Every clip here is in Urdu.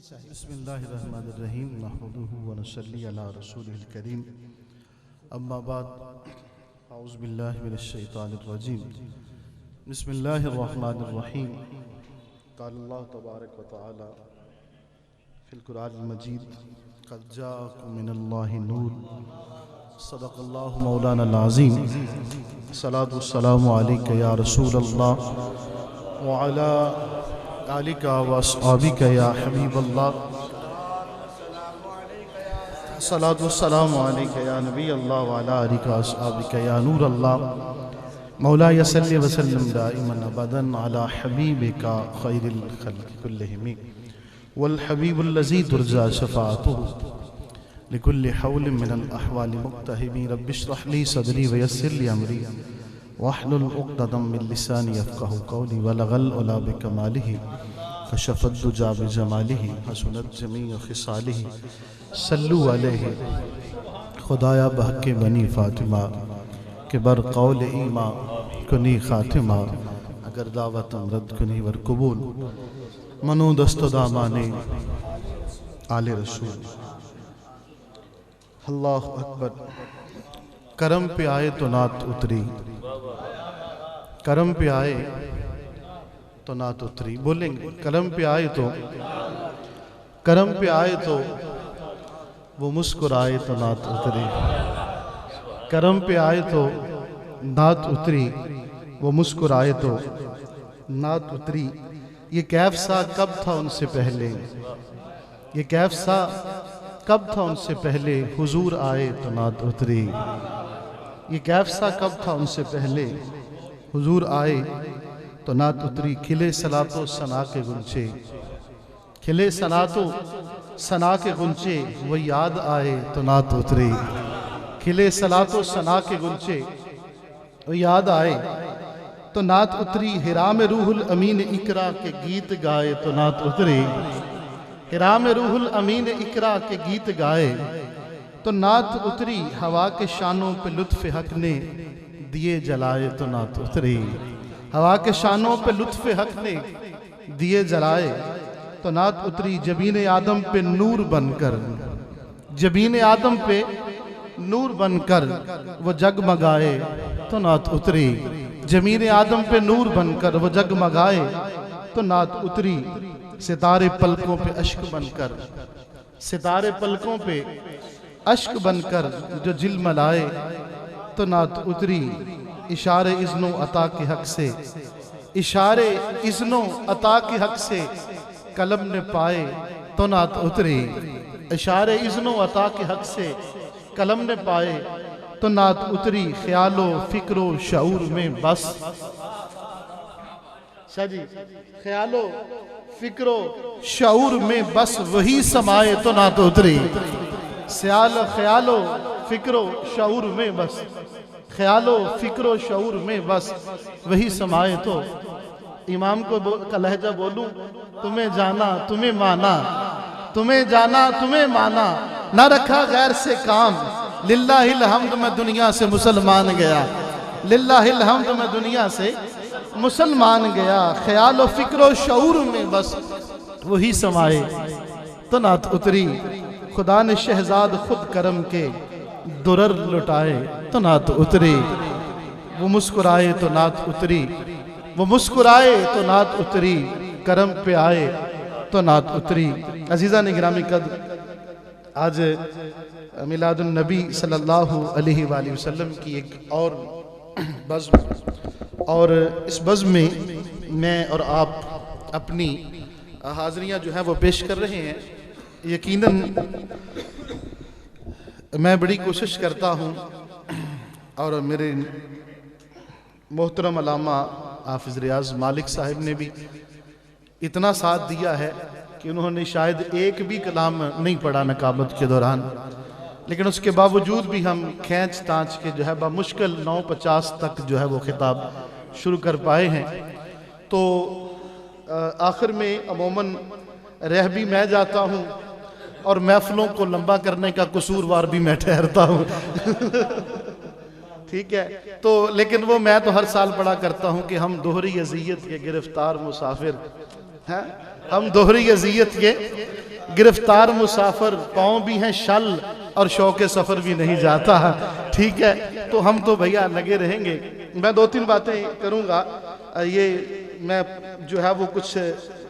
بسم اللہ الرحمن الرحیم نحمدہ ونصلی علی رسولہ الکریم اما بعد اعوذ باللہ من الشیطان الرجیم بسم اللہ الرحمن الرحیم قال اللہ تبارک و تعالی فی القرآن المجید قد جاءکم من اللہ نور صدق اللہ مولانا العظیم الصلاۃ والسلام علیک یا رسول اللہ وعلی آلک و اصحابک یا حبیب اللہ الصلاۃ والسلام علیک یا نبی اللہ وعلی آلک و اصحابک یا نور اللہ مولاي صلی وسلم دائما ابدا علی حبیبک خیر الخلق کلہم والحبیب الذی ترجى شفاعته لكل حول من الاحوال مقتحم رب اشرح لي صدری ویسر لي امری واحلل عقدۃ من لسانی یفقهوا قولی بلغ العلا بکمالہ کشف الدجی بجمالہ حسنت جمیع خصالہ صلوا علیہ خدایا بحق بنی فاطمہ کہ بر قول ایما کنی خاتمہ اگر دعوت رد کنی ور قبول منو دست دامانے آل رسول اللہ اکبر کرم پہ آئے تو نعت اتری کرم پہ آئے تو نعت اتری بولیں گے کرم پہ آئے تو وہ مسکرائے تو نعت اتری کرم پہ آئے تو نعت اتری وہ مسکرائے تو نعت اتری یہ کیف سا کب تھا ان سے پہلے یہ کیف سا کب تھا ان سے پہلے حضور آئے تو نعت اتری یہ کیف سا کب تھا ان سے پہلے حضور آئے تو نعت اتری کھلے صلاۃ و ثنا کے گنچے کھلے صلاۃ و ثنا کے گنچے وہ یاد آئے تو نعت اتری کھلے صلاۃ و ثنا کے گنچے وہ یاد آئے تو نعت اتری حرا میں روح الامین اقرا کے گیت گائے تو نعت اتری حرا میں روح الامین اقرا کے گیت گائے تو نعت اتری ہوا کے شانوں پہ لطف حق نے دیے جلائے تو نعت اتری ہوا کے شانوں پہ لطف حق نے دیے جلائے تو نعت اتری جبین آدم پہ نور بن کر جبین آدم پہ نور بن کر وہ جگمگائے تو نعت اتری جبین آدم پہ نور بن کر وہ جگمگائے تو نعت اتری ستارے پلکوں پہ اشک بن کر ستارے پلکوں پہ اشک بن کر جو جلملائے تو نعت اتری اشارے اذن و عطا کے حق سے اشارے اذن و عطا کے حق سے قلم نے پائے تو نعت اتری اشارے اذن و عطا کے حق سے قلم نے پائے تو نعت اتری خیال و فکر و شعور میں بس خیال و فکر و شعور میں بس وہی سمائے تو نعت اتری خیال و فکر و شعور میں بس خیال و فکر و شعور میں بس وہی سمائے تو امام کا لہجہ بولوں تمہیں جانا تمہیں مانا تمہیں جانا تمہیں مانا نہ رکھا غیر سے کام للہ الحمد میں دنیا سے مسلمان گیا للہ الحمد میں دنیا سے مسلمان گیا خیال و فکر و شعور میں بس وہی سمائے تو نعت اتری خدا نے شہزاد خود کرم کے درر لٹائے تو نعت اتری وہ مسکرائے تو نعت اتری وہ مسکرائے تو نعت اتری کرم پہ آئے تو نعت اتری عزیزان گرامی قدر آج میلاد النبی صلی اللہ علیہ وآلہ وسلم کی ایک اور بزم اور اس بزم میں میں اور آپ اپنی حاضریاں جو ہیں وہ پیش کر رہے ہیں یقیناً میں بڑی کوشش کرتا ہوں اور میرے محترم علامہ حافظ ریاض مالک صاحب نے بھی اتنا ساتھ دیا ہے کہ انہوں نے شاید ایک بھی کلام نہیں پڑھا نقابت کے دوران لیکن اس کے باوجود بھی ہم کھینچ تانچ کے جو ہے بمشکل 9:50 تک جو ہے وہ خطاب شروع کر پائے ہیں تو آخر میں عموماً رہ بھی میں جاتا ہوں اور محفلوں کو لمبا کرنے کا قصوروار بھی میں ٹھہرتا ہوں ٹھیک ہے تو لیکن وہ میں تو ہر سال پڑھا کرتا ہوں کہ ہم دوہری اذیت کے گرفتار مسافر ہیں ہم دوہری اذیت کے گرفتار مسافر پاؤں بھی ہیں شل اور شوق سفر بھی نہیں جاتا. ٹھیک ہے، تو ہم تو بھیا لگے رہیں گے. میں 2-3 باتیں کروں گا. یہ میں جو ہے وہ کچھ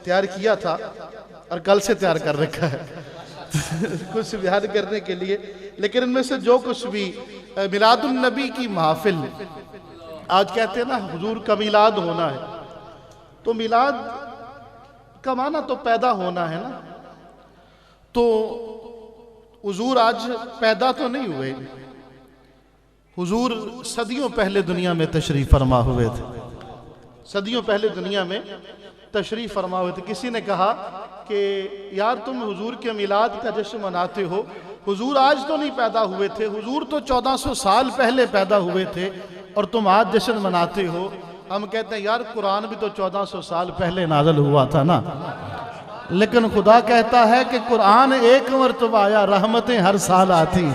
تیار کیا تھا اور کل سے تیار کر رکھا ہے کچھ بیان کرنے کے لیے، لیکن ان میں سے جو کچھ بھی میلاد النبی کی محافل، آج کہتے ہیں نا حضور کا میلاد ہونا ہے، تو میلاد کا معنی تو پیدا ہونا ہے نا. تو حضور آج پیدا تو نہیں ہوئے، حضور صدیوں پہلے دنیا میں تشریف فرما ہوئے تھے. صدیوں پہلے دنیا میں تشریف فرما ہوئے تھے. کسی نے کہا کہ یار تم حضور کے میلاد کا جشن مناتے ہو، حضور آج تو نہیں پیدا ہوئے تھے، حضور تو 1400 سال پہلے پیدا ہوئے تھے اور تم آج جشن مناتے ہو. ہم کہتے ہیں یار قرآن بھی تو 1400 سال پہلے نازل ہوا تھا نا، لیکن خدا کہتا ہے کہ قرآن ایک مرتبہ آیا، رحمتیں ہر سال آتی.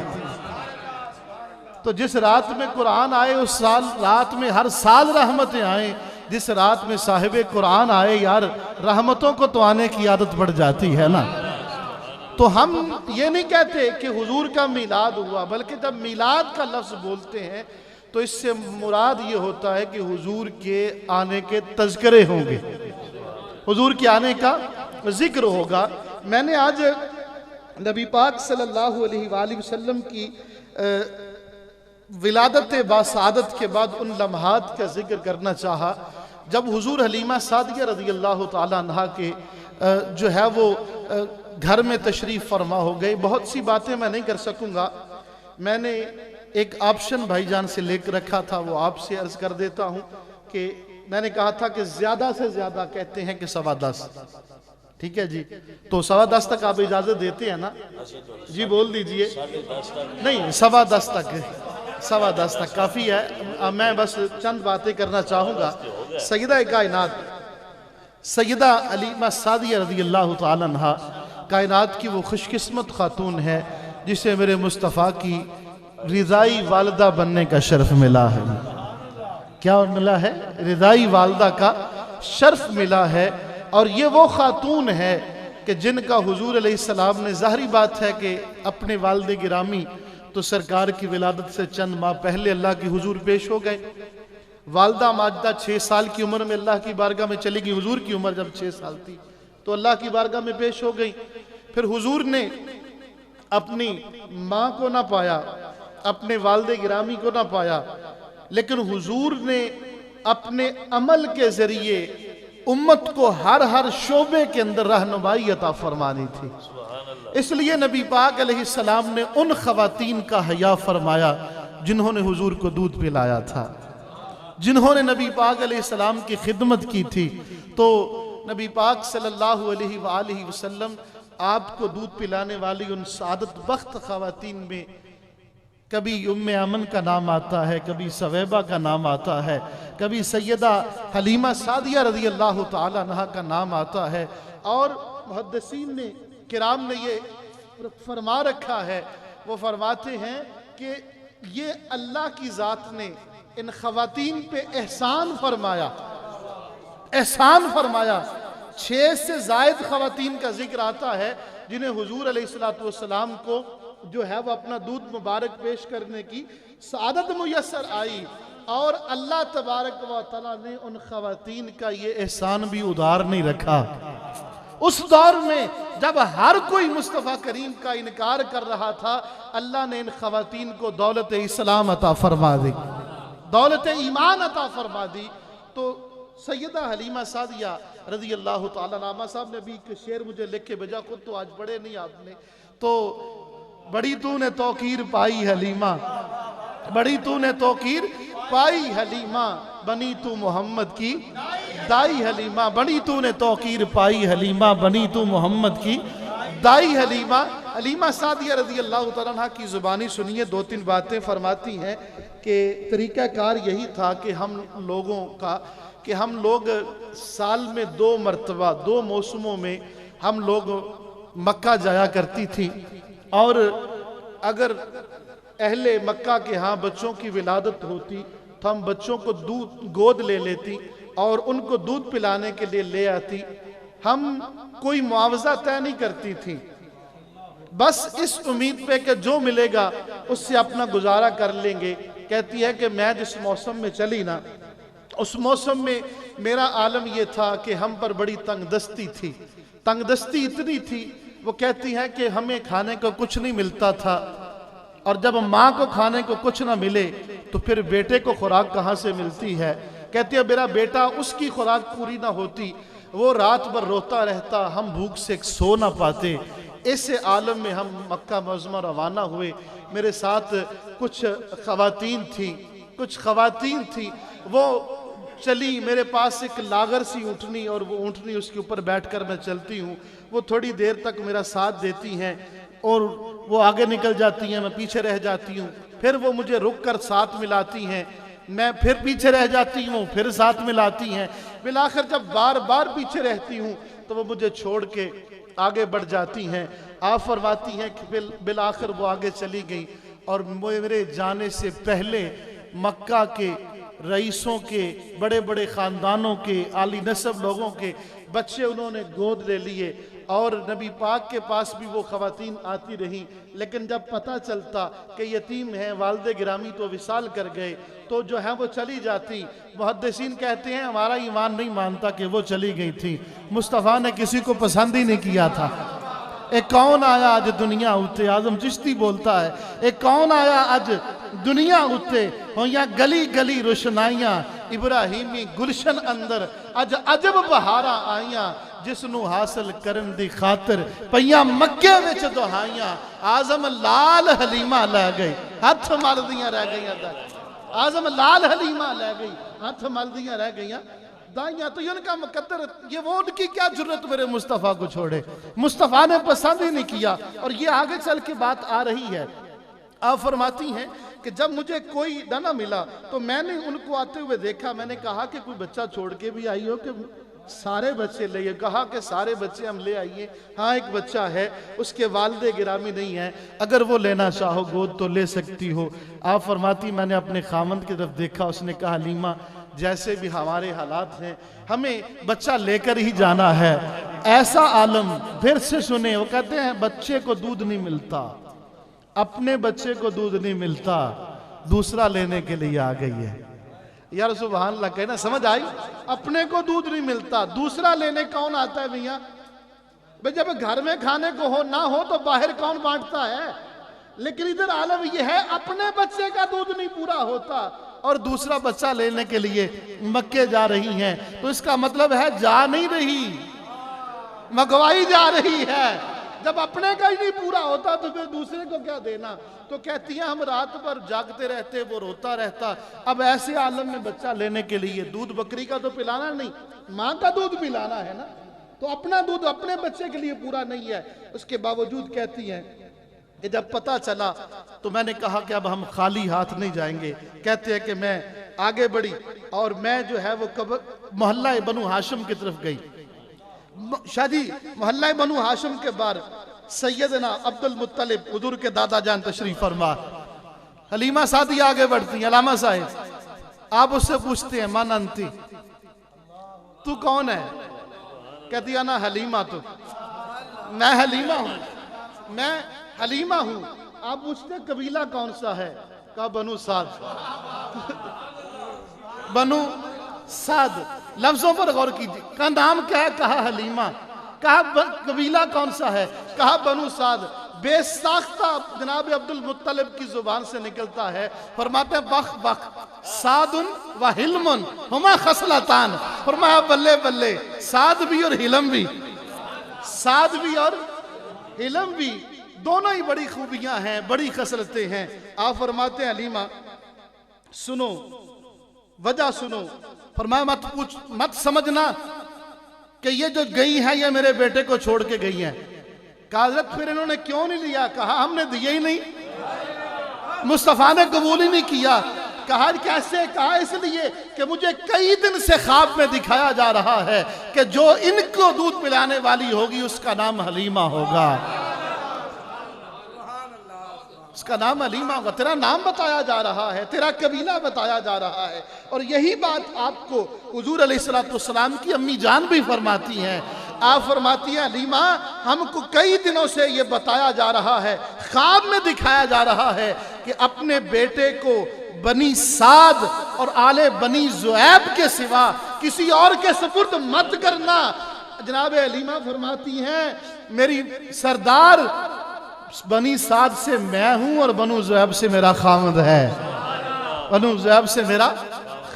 تو جس رات میں قرآن آئے اس رات میں ہر سال رحمتیں آئیں. جس رات میں صاحب قرآن آئے یار رحمتوں کو تو آنے کی عادت بڑھ جاتی ہے نا. تو ہم یہ نہیں کہتے کہ حضور کا میلاد ہوا، بلکہ جب میلاد کا لفظ بولتے ہیں تو اس سے مراد یہ ہوتا ہے کہ حضور کے آنے کے تذکرے ہوں گے، حضور کے آنے کا ذکر ہوگا. میں نے آج نبی پاک صلی اللہ علیہ وآلہ وسلم کی ولادت باسعادت کے بعد ان لمحات کا ذکر کرنا چاہا جب حضور حلیمہ سعدیہ رضی اللہ تعالیٰ عنہ کے جو ہے وہ گھر میں تشریف فرما ہو گئے. بہت سی باتیں میں نہیں کر سکوں گا. میں نے ایک آپشن بھائی جان سے لے کر رکھا تھا، وہ آپ سے عرض کر دیتا ہوں کہ میں نے کہا تھا کہ زیادہ سے زیادہ کہتے ہیں کہ 10:15. ٹھیک ہے جی، تو 10:15 تک آپ اجازت دیتے ہیں نا؟ جی بول دیجئے. نہیں 10:15 تک، 10:15 تک کافی ہے. میں بس چند باتیں کرنا چاہوں گا. سیدہ کائنات سیدہ حلیمہ سعدیہ رضی اللہ تعالیٰ عنہ کائنات کی وہ خوش قسمت خاتون ہے جسے میرے مصطفیٰ کی رضائی والدہ بننے کا شرف ملا ہے. کیا ملا ہے؟ رضائی والدہ کا شرف ملا ہے. اور یہ وہ خاتون ہے کہ جن کا حضور علیہ السلام نے، ظاہری بات ہے کہ اپنے والد گرامی تو سرکار کی ولادت سے چند ماہ پہلے اللہ کی حضور پیش ہو گئے. والدہ ماجدہ 6 سال کی عمر میں اللہ کی بارگاہ میں چلی گئی. حضور کی عمر جب 6 سال تھی تو اللہ کی بارگاہ میں پیش ہو گئی. پھر حضور نے اپنی ماں کو نہ پایا، اپنے والد گرامی کو نہ پایا، لیکن حضور نے اپنے عمل کے ذریعے امت کو ہر شعبے کے اندر رہنمائی عطا فرمانی تھی. اس لیے نبی پاک علیہ السلام نے ان خواتین کا حیا فرمایا جنہوں نے حضور کو دودھ پلایا تھا، جنہوں نے نبی پاک علیہ السلام کی خدمت کی تھی. تو نبی پاک صلی اللہ علیہ وآلہ وسلم آپ کو دودھ پلانے والی ان سعادت بخت خواتین میں کبھی ام امن کا نام آتا ہے، کبھی سویبہ کا نام آتا ہے، کبھی سیدہ حلیمہ سعدیہ رضی اللہ تعالیٰ عنہ کا نام آتا ہے. اور محدثین نے کرام نے یہ فرما رکھا ہے، وہ فرماتے ہیں کہ یہ اللہ کی ذات نے ان خواتین پہ احسان فرمایا، احسان فرمایا. 6 سے زائد خواتین کا ذکر آتا ہے جنہیں حضور علیہ السلام کو جو ہے وہ اپنا دودھ مبارک پیش کرنے کی سعادت میسر آئی. اور اللہ تبارک و تعالیٰ نے ان خواتین کا یہ احسان بھی ادھار نہیں رکھا. اس دور میں جب ہر کوئی مصطفیٰ کریم کا انکار کر رہا تھا، اللہ نے ان خواتین کو دولت اسلام عطا فرما دی، دولت ایمان عطا فرما دی. تو سیدہ حلیمہ سعدیہ رضی اللہ تعالیٰ عنہ صاحب نے بھی ایک شعر مجھے لکھ کے بھیجا، خود تو آج پڑھے نہیں آپ نے. تو بڑی تو نے توقیر پائی حلیمہ، بڑی تو نے توقیر پائی حلیمہ، بنی تو محمد کی دائی حلیمہ. بڑی تو نے توقیر پائی حلیمہ، بنی تو محمد کی دائی حلیمہ. حلیمہ سعدیہ رضی اللہ تعالیٰ عنہ کی زبانی سنیے. 2-3 باتیں فرماتی ہیں کہ طریقہ کار یہی تھا کہ ہم لوگوں کا کہ ہم لوگ سال میں 2 مرتبہ 2 موسموں میں ہم لوگ مکہ جایا کرتی تھی. اور اگر اہل مکہ کے ہاں بچوں کی ولادت ہوتی تو ہم بچوں کو گود لے لیتی اور ان کو دودھ پلانے کے لیے لے آتی. ہم کوئی معاوضہ طے نہیں کرتی تھی، بس اس امید پہ کہ جو ملے گا اس سے اپنا گزارا کر لیں گے۔ کہتی ہے کہ میں جس موسم میں چلی نا، اس موسم میں میرا عالم یہ تھا کہ ہم پر بڑی تنگ دستی تھی، تنگ دستی اتنی تھی، وہ کہتی ہے کہ ہمیں کھانے کو کچھ نہیں ملتا تھا، اور جب ماں کو کھانے کو کچھ نہ ملے تو پھر بیٹے کو خوراک کہاں سے ملتی ہے؟ کہتی ہے میرا بیٹا، اس کی خوراک پوری نہ ہوتی، وہ رات بھر روتا رہتا، ہم بھوک سے سو نہ پاتے۔ اس عالم میں ہم مکہ معظمہ روانہ ہوئے۔ میرے ساتھ کچھ خواتین تھیں، وہ چلی، میرے پاس ایک لاغر سی اونٹنی، اور وہ اونٹنی اس کے اوپر بیٹھ کر میں چلتی ہوں، وہ تھوڑی دیر تک میرا ساتھ دیتی ہیں اور وہ آگے نکل جاتی ہیں، میں پیچھے رہ جاتی ہوں، پھر وہ مجھے رک کر ساتھ ملاتی ہیں، میں پھر پیچھے رہ جاتی ہوں، پھر ساتھ ملاتی ہیں، بالآخر جب بار بار پیچھے رہتی ہوں تو وہ مجھے چھوڑ کے آگے بڑھ جاتی ہیں۔ آپ فرماتی ہیں کہ بالآخر وہ آگے چلی گئی، اور میرے جانے سے پہلے مکہ کے رئیسوں کے، بڑے بڑے خاندانوں کے، عالی نسب لوگوں کے بچے انہوں نے گود لے لیے، اور نبی پاک کے پاس بھی وہ خواتین آتی رہیں، لیکن جب پتہ چلتا کہ یتیم ہیں، والد گرامی تو وصال کر گئے، تو جو ہے وہ چلی جاتی۔ محدثین کہتے ہیں ہمارا ایمان نہیں مانتا کہ وہ چلی گئی تھی، مصطفیٰ نے کسی کو پسند ہی نہیں کیا تھا۔ ایک کون آیا آج دنیا اتے، اعظم چشتی بولتا ہے، ایک کون آیا آج دنیا اتے، ہویاں گلی گلی روشنائیاں، ابراہیمی گلشن اندر اج عجب بہاراں آئیاں، جس نو حاصل کرن دی خاطر پئیاں مکے وچ دہائیاں، اعظم لال حلیمہ لے گئی ہاتھ ملدیاں رہ گئیاں، اعظم لال حلیمہ لے گئی ہاتھ ملدیاں رہ گئیاں دائیاں۔ تو یہ ان کا مقدر، یہ وہ ان کی کیا جرت میرے مصطفیٰ کو چھوڑے، مصطفیٰ نے پسند ہی نہیں کیا۔ اور یہ آگے چل کے بات آ رہی ہے، آپ فرماتی ہیں کہ جب مجھے کوئی نہ ملا تو میں نے ان کو آتے ہوئے دیکھا، میں نے کہا کہ کوئی بچہ چھوڑ کے بھی آئی ہو کہ سارے بچے لے آئیے؟ کہا کہ سارے بچے ہم لے آئیے، ہاں ایک بچہ ہے، اس کے والد گرامی نہیں ہے، اگر وہ لینا چاہو گود تو لے سکتی ہو۔ آپ فرماتی میں نے اپنے خامند کی طرف دیکھا، اس نے کہا حلیمہ جیسے بھی ہمارے حالات ہیں ہمیں بچہ لے کر ہی جانا ہے۔ ایسا عالم پھر سے سنیں، وہ کہتے ہیں بچے کو دودھ نہیں ملتا، اپنے بچے کو دودھ نہیں ملتا، دوسرا لینے کے لیے آ گئی ہے۔ یار سبحان اللہ کہنا سمجھ آئی؟ اپنے کو دودھ نہیں ملتا، دوسرا لینے کون آتا ہے میاں؟ بھئی جب گھر میں کھانے کو ہو نہ ہو تو باہر کون بانٹتا ہے؟ لیکن ادھر عالم یہ ہے اپنے بچے کا دودھ نہیں پورا ہوتا اور دوسرا بچہ لینے کے لیے مکے جا رہی ہیں، تو اس کا مطلب ہے جا نہیں رہی، مگوائی جا رہی ہے۔ جب اپنے کا ہی نہیں پورا ہوتا تو پھر دوسرے کو کیا دینا؟ تو کہتی ہیں ہم رات بھر جاگتے رہتے، وہ روتا رہتا، اب ایسے عالم میں بچہ لینے کے لیے دودھ بکری کا تو پلانا نہیں، ماں کا دودھ پلانا ہے نا، تو اپنا دودھ اپنے بچے کے لیے پورا نہیں ہے۔ اس کے باوجود کہتی ہیں کہ جب پتہ چلا تو میں نے کہا کہ اب ہم خالی ہاتھ نہیں جائیں گے۔ کہتے ہیں کہ میں آگے بڑھی اور میں جو ہے وہ محلہ بنو ہاشم کی طرف گئی۔ شاہ جی محلہ بنو ہاشم کے بار سیدنا عبد المطلب حضور کے دادا جان تشریف فرما، حلیمہ سعدیہ آگے بڑھتی ہیں، علامہ صاحب آپ اس سے پوچھتے ہیں من انتی، تو کون ہے؟ کہتی ہے نا حلیمہ، تو میں حلیمہ ہوں، میں حلیمہ ہوں۔ آپ پوچھتے ہیں قبیلہ کون سا ہے؟ کہا بنو سعد۔ بنو سعد، لفظوں پر غور کیجئے، کہا نام کیا ہے؟ کہا حلیمہ۔ کہا قبیلہ کون سا ہے؟ کہا بنو سعد۔ بے ساختہ جناب عبد المطلب کی زبان سے نکلتا ہے، فرماتے ہیں بخ بخ سعد و حلم ہما خصلتان، فرمایا بلے بلے سعد بھی اور حلم بھی، سعد بھی اور حلم بھی دونوں ہی بڑی خوبیاں ہیں، بڑی خصلتیں ہیں۔ آپ فرماتے ہیں حلیمہ سنو، وجہ سنو، فرمایا مت سمجھنا کہ یہ جو گئی ہیں یہ میرے بیٹے کو چھوڑ کے گئی ہیں۔ کہا حضرت پھر انہوں نے کیوں نہیں لیا؟ کہا ہم نے دیا ہی نہیں، مصطفیٰ نے قبول ہی نہیں کیا۔ کہا کیسے؟ کہا اس لیے کہ مجھے کئی دن سے خواب میں دکھایا جا رہا ہے کہ جو ان کو دودھ پلانے والی ہوگی اس کا نام حلیمہ ہوگا، اس کا نام حلیمہ ہوگا، تیرا نام بتایا جا رہا ہے، تیرا قبیلہ بتایا جا رہا ہے۔ اور یہی بات آپ کو حضور علیہ السلام کی امی جان بھی فرماتی ہیں، آپ فرماتی ہیں علیمہ ہم کو کئی دنوں سے یہ بتایا جا رہا ہے، خواب میں دکھایا جا رہا ہے کہ اپنے بیٹے کو بنی سعد اور آل بنی زعیب کے سوا کسی اور کے سپرد مت کرنا۔ جناب علیمہ فرماتی ہیں میری سردار بنی سعد سے میں ہوں اور بنو زعیب سے میرا خامد ہے، بنو زعیب سے میرا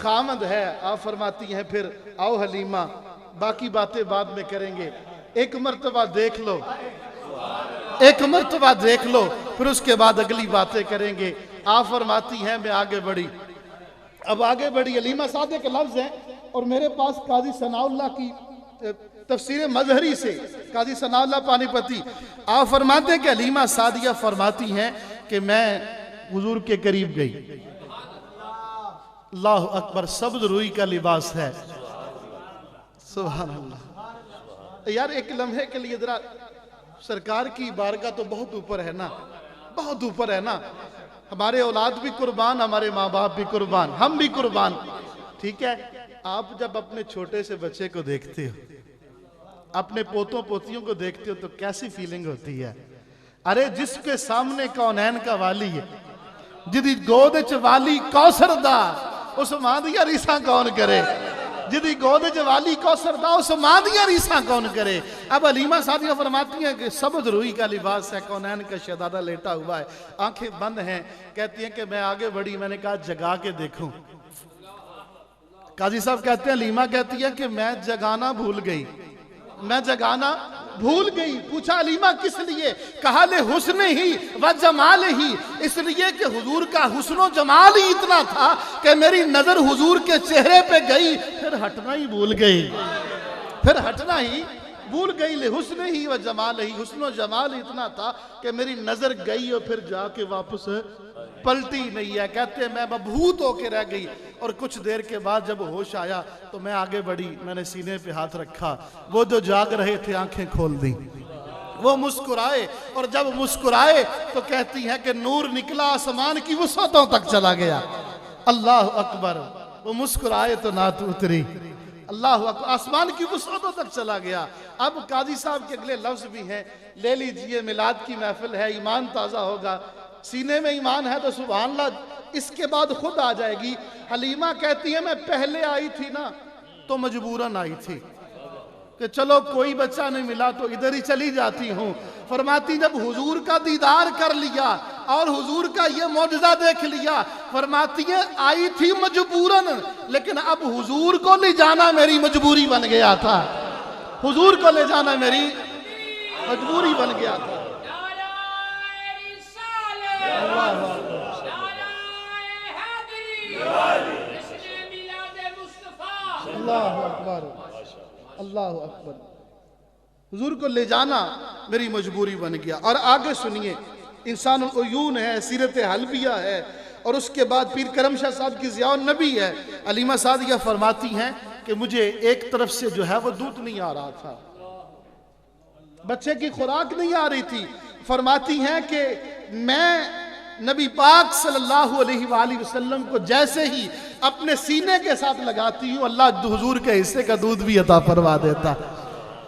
خامد ہے۔ آپ فرماتی ہیں پھر آؤ حلیمہ باقی باتیں بعد میں کریں گے، ایک مرتبہ دیکھ لو، ایک مرتبہ دیکھ لو، پھر اس کے بعد اگلی باتیں کریں گے۔ آپ فرماتی ہیں میں آگے بڑھی، اب آگے بڑھی، علیمہ سعدیہ کے لفظ ہیں اور میرے پاس قاضی ثناء اللہ کی تفسیر مظہری سے، قاضی ثناء اللہ پانی پتی، آپ فرماتے ہیں کہ علیمہ سعدیہ فرماتی ہیں کہ میں حضور کے قریب گئی، اللہ اکبر، سبز روئی کا لباس ہے، سبحان اللہ۔ یار ایک لمحے کے لیے ذرا سرکار کی بارگاہ تو بہت اوپر ہے نا، بہت اوپر ہے نا، ہمارے اولاد بھی قربان، ہمارے ماں باپ بھی قربان، ہم بھی قربان، ٹھیک ہے۔ آپ جب اپنے چھوٹے سے بچے کو دیکھتے ہو، اپنے پوتوں پوتیوں کو دیکھتے ہو تو کیسی فیلنگ ہوتی ہے؟ ارے جس کے سامنے کونین کا والی ہے، جدی گودچ والی کوثر دا اس ماں دیا ریساں کون کرے، جدی گودچ والی کوثر دا اس ماں دیا ریساں کون کرے۔ اب علیمہ سعدیہ فرماتی ہیں کہ سبز روئی کا لباس ہے، کونین کا شہزادہ لیٹا ہوا ہے، آنکھیں بند ہیں، کہتی ہیں کہ میں آگے بڑھی، میں نے کہا جگا کے دیکھوں۔ قاضی صاحب کہتے ہیں، علیمہ کہتی ہے کہ میں جگانا بھول گئی، میں جگانا بھول گئی۔ پوچھا علیمہ کس لیے؟ کہا لے حسن ہی و جمال ہی، اس لیے کہ حضور کا حسن و جمال ہی اتنا تھا کہ میری نظر حضور کے چہرے پہ گئی، پھر ہٹنا ہی بھول گئی، پھر ہٹنا ہی بھول گئی۔ لے حسن ہی و جمال ہی، حسن و جمال اتنا تھا کہ میری نظر گئی اور پھر جا کے واپس پلٹی نہیں ہے۔ کہتے ہیں میں مبہوت ہو کے رہ گئی، اور کچھ دیر کے بعد جب ہوش آیا تو میں آگے بڑھی، میں نے سینے پہ ہاتھ رکھا، وہ جو جاگ رہے تھے آنکھیں کھول دیں، وہ مسکرائے، اور جب مسکرائے تو کہتی ہیں کہ نور نکلا آسمان کی وسعتوں تک چلا گیا۔ اللہ اکبر، وہ مسکرائے تو نعت اتری، اللہ اکبر، آسمان کی وسعتوں تک چلا گیا۔ اب قاضی صاحب کے اگلے لفظ بھی ہیں، لے لیجئے میلاد کی محفل ہے، ایمان تازہ ہوگا، سینے میں ایمان ہے تو سبحان اللہ اس کے بعد خود آ جائے گی۔ حلیمہ کہتی ہے میں پہلے آئی تھی نا تو مجبوراً آئی تھی کہ چلو کوئی بچہ نہیں ملا تو ادھر ہی چلی جاتی ہوں۔ فرماتی جب حضور کا دیدار کر لیا اور حضور کا یہ معجزہ دیکھ لیا، فرماتی ہے آئی تھی مجبوراً، لیکن اب حضور کو لے جانا میری مجبوری بن گیا تھا، حضور کو لے جانا میری مجبوری بن گیا تھا۔ اللہ اکبر، اللہ اکبر، حضور کو لے جانا میری مجبوری بن گیا۔ اور آگے سنیے، انسان العیون ہے، سیرت حلبیہ ہے، اور اس کے بعد پیر کرم شاہ صاحب کی ضیاء النبی ہے۔ علیمہ سعدیہ فرماتی ہیں کہ مجھے ایک طرف سے جو ہے وہ دودھ نہیں آ رہا تھا، بچے کی خوراک نہیں آ رہی تھی۔ فرماتی ہیں کہ میں نبی پاک صلی اللہ علیہ وآلہ وسلم کو جیسے ہی اپنے سینے کے ساتھ لگاتی ہوں، اللہ حضور کے حصے کا دودھ بھی عطا فرما دیتا۔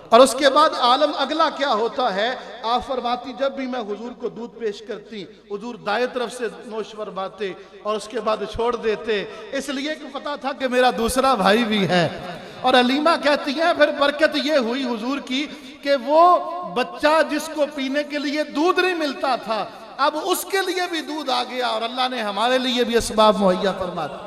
اور اس کے بعد عالم اگلا کیا ہوتا ہے؟ آپ فرماتی جب بھی میں حضور کو دودھ پیش کرتی، حضور دائیں طرف سے نوش فرماتے اور اس کے بعد چھوڑ دیتے، اس لیے کہ پتا تھا کہ میرا دوسرا بھائی بھی ہے۔ اور علیمہ کہتی ہیں پھر برکت یہ ہوئی حضور کی کہ وہ بچہ جس کو پینے کے لیے دودھ نہیں ملتا تھا، اب اس کے لیے بھی دودھ آ گیا، اور اللہ نے ہمارے لیے بھی اسباب مہیا فرما دی،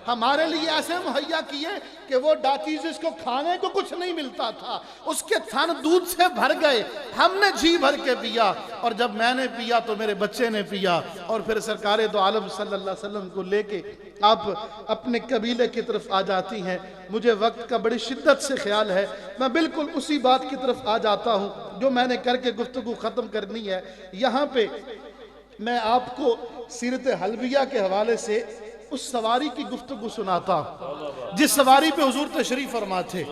ہمارے لیے ایسے مہیا کیے کہ وہ ڈاکی جس کو کھانے کو کچھ نہیں ملتا تھا، اس کے تھن دودھ سے بھر گئے، ہم نے جی بھر کے پیا، اور جب میں نے پیا تو میرے بچے نے پیا، اور پھر سرکار دو عالم صلی اللہ علیہ وسلم کو لے کے آپ اپنے قبیلے کی طرف آ جاتی ہیں۔ مجھے وقت کا بڑی شدت سے خیال ہے، میں بالکل اسی بات کی طرف آ جاتا ہوں جو میں نے کر کے گفتگو ختم کرنی ہے۔ یہاں پہ میں آپ کو سیرت حلبیہ کے حوالے سے اس سواری کی گفتگو سناتا ہوں جس سواری پہ حضور تشریف فرما تھے،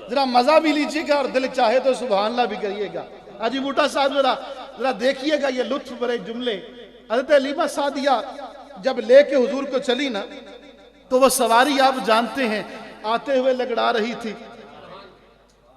ذرا مزہ بھی لیجئے گا اور دل چاہے تو سبحان اللہ بھی کریے گا۔ حاجی بوٹا صاحب ذرا دیکھیے گا یہ لطف بڑے جملے۔ حضرت علیمہ سعدیہ جب لے کے حضور کو چلی نا تو وہ سواری آپ جانتے ہیں آتے ہوئے لگڑا رہی تھی،